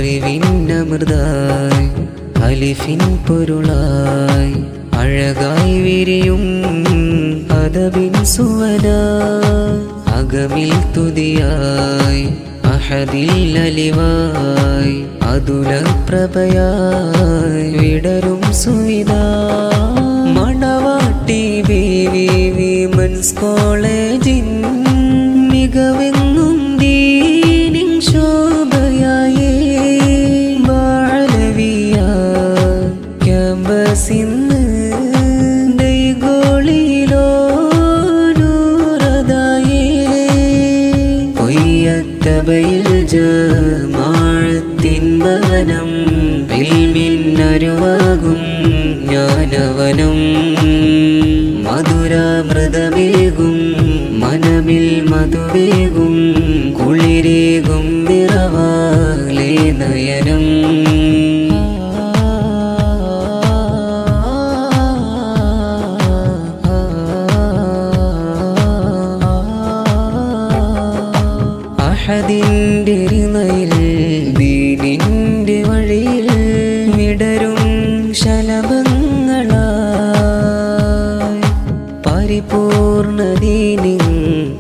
അറിവിന്നമൃതായി അലിഫിൻ പൊരുളായി അഴകായി വിരിയും അദബിൻ സുവന അകമിൽ തുതിയായി അഹദിൽ അലിവായി അതുല പ്രഭയായി വിടരും സുവിധ മണവാട്ടി ബീവി വിമൻസ് കോളേജിൻ മികവെങ്ങും ദീനിൻ ശോഭയായേ ബാലവിയ ക്യാമ്പസിന്ന് ദൈഗോളിലോ നൂറതായേ പൊയ്യത്തബയിൽ ജമാഅത്തിൻ ഭവനം ഇൽമിന്നരുവാകും ജ്ഞാനവനം മധുരാമൃതമേകും മനമിൽ മധുവേകും കുളിരേകും നിറവാലേ നയനം അഹദിന്റെ ഇണയിൽ ദീനിന്റെ വഴിയിൽ വിടരും ശലഭങ്ങളായി പരിപൂർണ ദീനിൻ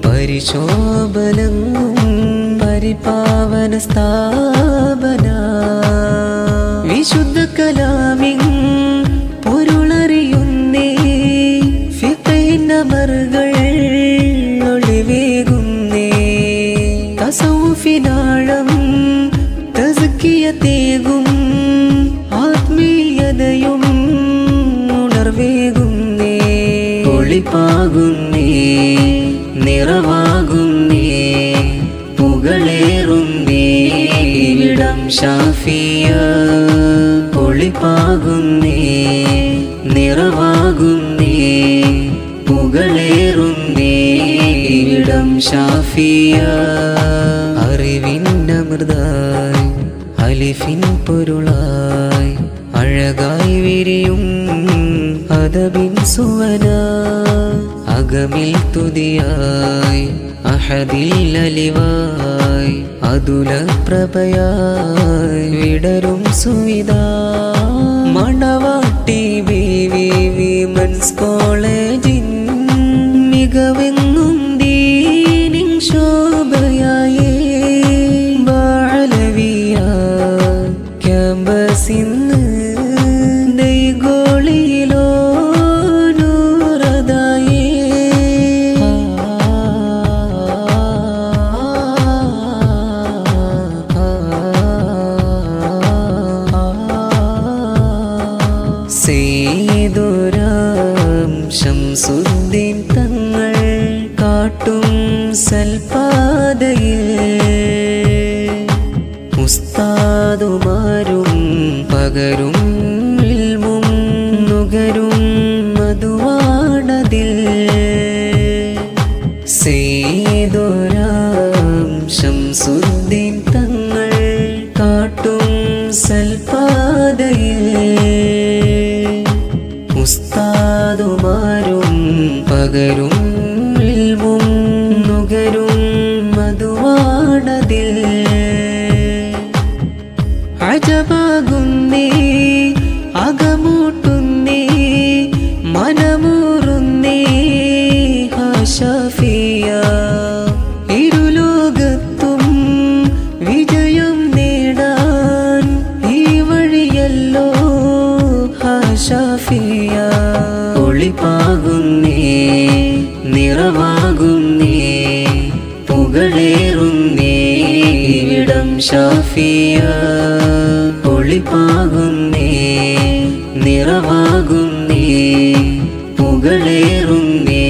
പരിശോഭനങ്ങും പരിപാവന സ്ഥാപന വിശുദ്ധ കലാമിൻ പൊരുളറിയുന്നേ ഫിഖിനമറുകൾ ഒളിവേകുന്നേ തസൗഫിനാഴം തസ്കിയതേകും ആത്മീയതയും ഉണർവേകുന്നേ ഒളിപ്പാകുന്നേ നിറവാകുന്നേ പുകളേറുന്നേ ഇവിടം ഷാഫിയ ഒളിപ്പാകുന്നേ നിറവാകുന്നേ പുകളേറുന്നേ ഇവിടം ഷാഫിയ അറിവിന്നമൃതായി അലിഫിൻ പൊരുളായി അഴകായി വിരിയും അദബിൻ സുവന അകമിൽ തുതിയായി അഹദിൽ അലിവായി അതുല പ്രഭയായി വിടരും സുവിധ മണവാട്ടി ബീവി വിമൻസ് കോളേജിൻ മികവെങ്ങും ദീനിൻ ശോഭയായേ ബാലവിയ ക്യാമ്പസിന്ന് ദൈഗോളിലോ നൂറതായേ സയ്യിദുരാം ശംസുദ്ദീൻ തങ്ങൾ കാട്ടും സൽപാതയിൽ ഉസ്താദുമാരും പകരും ഇൽമും നുകരും മധുവാണതിൽ സയ്യിദുരാം ശംസുദ്ദീൻ തങ്ങൾ കാട്ടും സൽപാതയിൽ ഉസ്താദുമാരും പകരും ഇൽമും നുകരും മധുവാണതിൽ അജബാകുന്നേ അകമൂട്ടുന്നേ മനമൂറുന്നേ ഹാശാഫിയ ഇരുലോകത്തും വിജയം നേടാൻ ഈ വഴിയല്ലോ ഹാശാഫിയ ഒളിപ്പാകുന്നേ നിറവാകുന്നേ പുകളേറുന്നേ ഇവിടം ഷാഫിയ ഒളിപ്പാകുന്നേ നിറവാകുന്നേ പുകളേറുന്നേ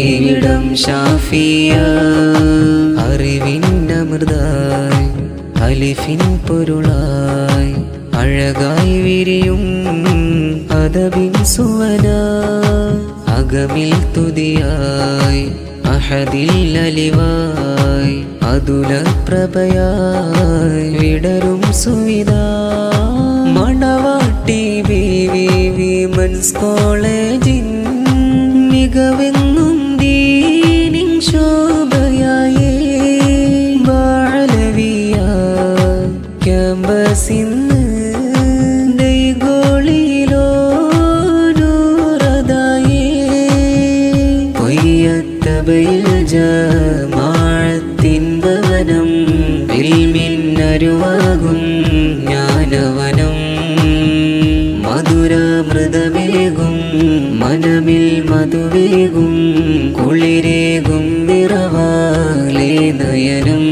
ഇവിടം ഷാഫിയ അറിവിന്നമൃതായി അലിഫിൻ പൊരുളായി അഴകായി വിരിയും അദബിൻ സുവന അകമിൽ തുതിയായി അഹദിൽ അലിവായി അതുല പ്രഭയായി വിടരും സുവിധ മണവാട്ടി ബീവി വിമൻസ് കോളേജിൻ മികവെങ്ങും ദീനിൻ ശോഭയായേ ബാലവിയ ക്യാമ്പസ് മനമിൽ മധുവേകും കുളിരേകും നിറവാലേ നയനം